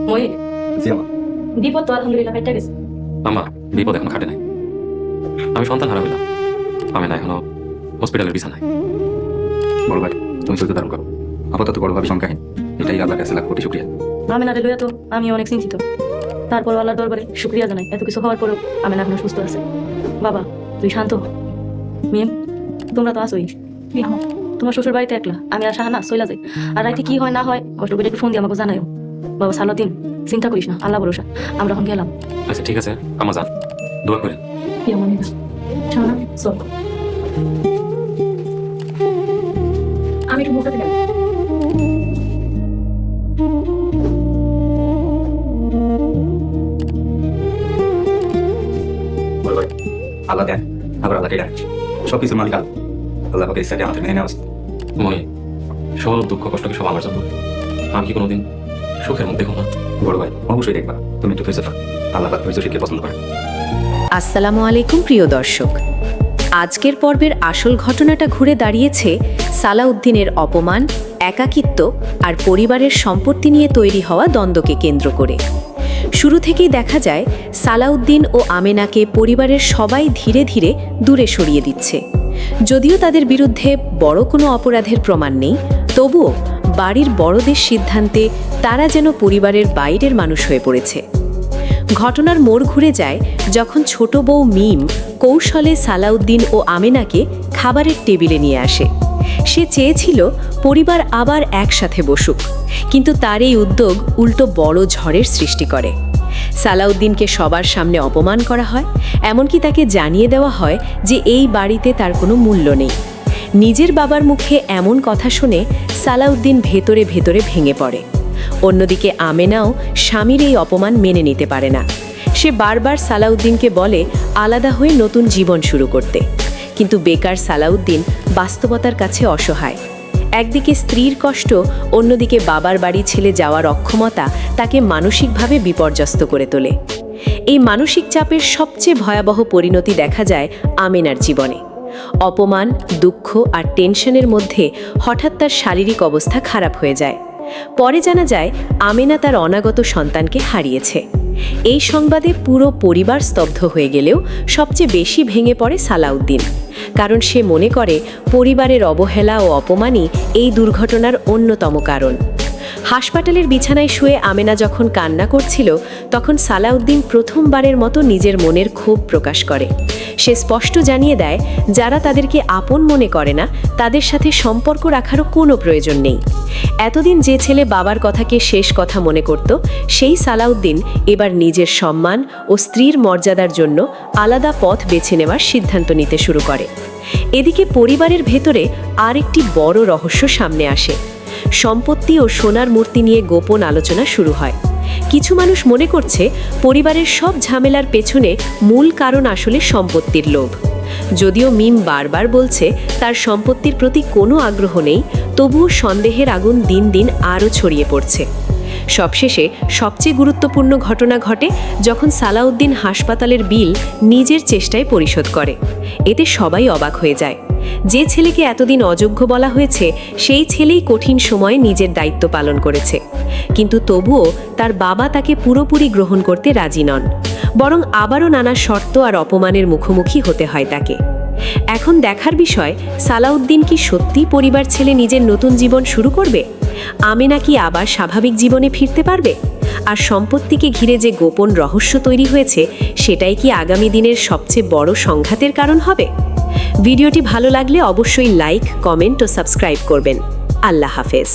মই জি আমা। বিপদ তো আলহামদুলিল্লাহ কেটে গেছে। আম্মা বিপদ এখনো খাটে নাই। আমি সন্তান হারা হইলাম, আমি না এখনো হসপিটালের বিছানায়। বড় ভাই তুমি সহ্য ধারণ করো, আপাতত বড় ভাবি সংখ্যাহীন, এটাই আল্লাহর কাছে লাখ কোটি শুকরিয়া। আমি না লইয়া তো আমি অনেক চিন্তিত। তারপর আল্লাহর দরবারে শুকরিয়া জানাই, এত কিছু হওয়ার পরেও আমি না এখনো সুস্থ আছে। বাবা তুই শান্ত হ। মিম তোমরা তো আসোই, তোমার শ্বশুর বাড়িতে একলা, আমি আর শাহানা চইলা যাই। আর রাইতে কি হয় না হয় কষ্ট করে একটু ফোন দিয়ে আমাকে জানাইও। বাবা সালাউদ্দিন চিন্তা করিস না, আল্লাহ ভরসা, আমরা এখন গেলাম। আচ্ছা ঠিক আছে আম্মা যান, দোয়া করেন। কি আমার শাহানা চল। আমি একটু বোকাতে গেলাম। বড় ভাই আল্লাহ দেন, আবার আল্লাহকে ডাক, সবকিছুর মালিক আল্লাহ। আল্লাহ পাকে ইচ্ছাকে আমাদের মেনে নেওয়া উচিত। মই সব দুঃখ কষ্ট কি সব আমার জন্য? আমি কি কোনোদিন সুখের মুখ দেখো না? বড় ভাই অবশ্যই দেখবা, তুমি একটু ধৈর্য থাক, আল্লাহ পাক ধৈর্য শিখে পছন্দ করে। আসসালামু আলাইকুম প্রিয় দর্শক, আজকের পর্বের আসল ঘটনাটা ঘুরে দাঁড়িয়েছে সালাউদ্দিনের অপমান, একাকিত্ব আর পরিবারের সম্পত্তি নিয়ে তৈরি হওয়া দ্বন্দ্বকে কেন্দ্র করে। শুরু থেকেই দেখা যায় সালাউদ্দিন ও আমেনাকে পরিবারের সবাই ধীরে ধীরে দূরে সরিয়ে দিচ্ছে। যদিও তাদের বিরুদ্ধে বড় কোনো অপরাধের প্রমাণ নেই, তবুও বাড়ির বড়দের সিদ্ধান্তে তারা যেন পরিবারের বাইরের মানুষ হয়ে পড়েছে। ঘটনার মোড় ঘুরে যায় যখন ছোট বউ মিম কৌশলে সালাউদ্দিন ও আমেনাকে খাবারের টেবিলে নিয়ে আসে। সে চেয়েছিল পরিবার আবার একসাথে বসুক, কিন্তু তার এই উদ্যোগ উল্টো বড় ঝড়ের সৃষ্টি করে। সালাউদ্দিনকে সবার সামনে অপমান করা হয়, এমনকি তাকে জানিয়ে দেওয়া হয় যে এই বাড়িতে তার কোনো মূল্য নেই। নিজের বাবার মুখে এমন কথা শুনে সালাউদ্দিন ভেতরে ভেতরে ভেঙে পড়ে। অন্যদিকে আমেনাও স্বামীর এই অপমান মেনে নিতে পারে না। সে বারবার সালাউদ্দিনকে বলে আলাদা হয়ে নতুন জীবন শুরু করতে, কিন্তু বেকার সালাউদ্দিন বাস্তবতার কাছে অসহায়। একদিকে স্ত্রীর কষ্ট, অন্যদিকে বাবার বাড়ি ছেড়ে যাওয়ার অক্ষমতা তাকে মানসিকভাবে বিপর্যস্ত করে তোলে। এই মানসিক চাপের সবচেয়ে ভয়াবহ পরিণতি দেখা যায় আমেনার জীবনে। অপমান, দুঃখ আর টেনশনের মধ্যে হঠাৎ তার শারীরিক অবস্থা খারাপ হয়ে যায়। পরে জানা যায় আমেনা তার অনাগত সন্তানকে হারিয়েছে। এই সংবাদে পুরো পরিবার স্তব্ধ হয়ে গেলেও সবচেয়ে বেশি ভেঙে পড়ে সালাউদ্দিন, কারণ সে মনে করে পরিবারের অবহেলা ও অপমানই এই দুর্ঘটনার অন্যতম কারণ। হাসপাতালের বিছানায় শুয়ে আমেনা যখন কান্না করছিল, তখন সালাউদ্দিন প্রথমবারের মতো নিজের মনের ক্ষোভ প্রকাশ করে। সে স্পষ্ট জানিয়ে দেয় যারা তাদেরকে আপন মনে করে না তাদের সাথে সম্পর্ক রাখারও কোনো প্রয়োজন নেই। এতদিন যে ছেলে বাবার কথাকে শেষ কথা মনে করত, সেই সালাউদ্দিন এবার নিজের সম্মান ও স্ত্রীর মর্যাদার জন্য আলাদা পথ বেছে নেওয়ার সিদ্ধান্ত নিতে শুরু করে। এদিকে পরিবারের ভেতরে আরেকটি বড় রহস্য সামনে আসে। সম্পত্তি ও সোনার মূর্তি নিয়ে গোপন আলোচনা শুরু হয়। কিছু মানুষ মনে করছে পরিবারের সব ঝামেলার পেছনে মূল কারণ আসলে সম্পত্তির লোভ। যদিও মিম বারবার বলছে তার সম্পত্তির প্রতি কোনো আগ্রহ নেই, তবুও সন্দেহের আগুন দিন দিন আরও ছড়িয়ে পড়ছে। সবশেষে সবচেয়ে গুরুত্বপূর্ণ ঘটনা ঘটে যখন সালাউদ্দিন হাসপাতালের বিল নিজের চেষ্টায় পরিশোধ করে। এতে সবাই অবাক হয়ে যায়। যে ছেলেকে এতদিন অযোগ্য বলা হয়েছে, সেই ছেলেই কঠিন সময়ে নিজের দায়িত্ব পালন করেছে। কিন্তু তবুও তার বাবা তাকে পুরোপুরি গ্রহণ করতে রাজি নন, বরং আবারও নানা শর্ত আর অপমানের মুখোমুখি হতে হয় তাকে। এখন দেখার বিষয়, সালাউদ্দিন কি সত্যি পরিবার ছেড়ে নিজের নতুন জীবন শুরু করবে? আমেনা কি আবার স্বাভাবিক জীবনে ফিরতে পারবে? আর সম্পত্তিকে ঘিরে যে গোপন রহস্য তৈরি হয়েছে, সেটাই কি আগামী দিনের সবচেয়ে বড় সংঘাতের কারণ হবে? ভিডিওটি ভালো লাগলে অবশ্যই লাইক, কমেন্ট ও সাবস্ক্রাইব করবেন। আল্লাহ হাফেজ।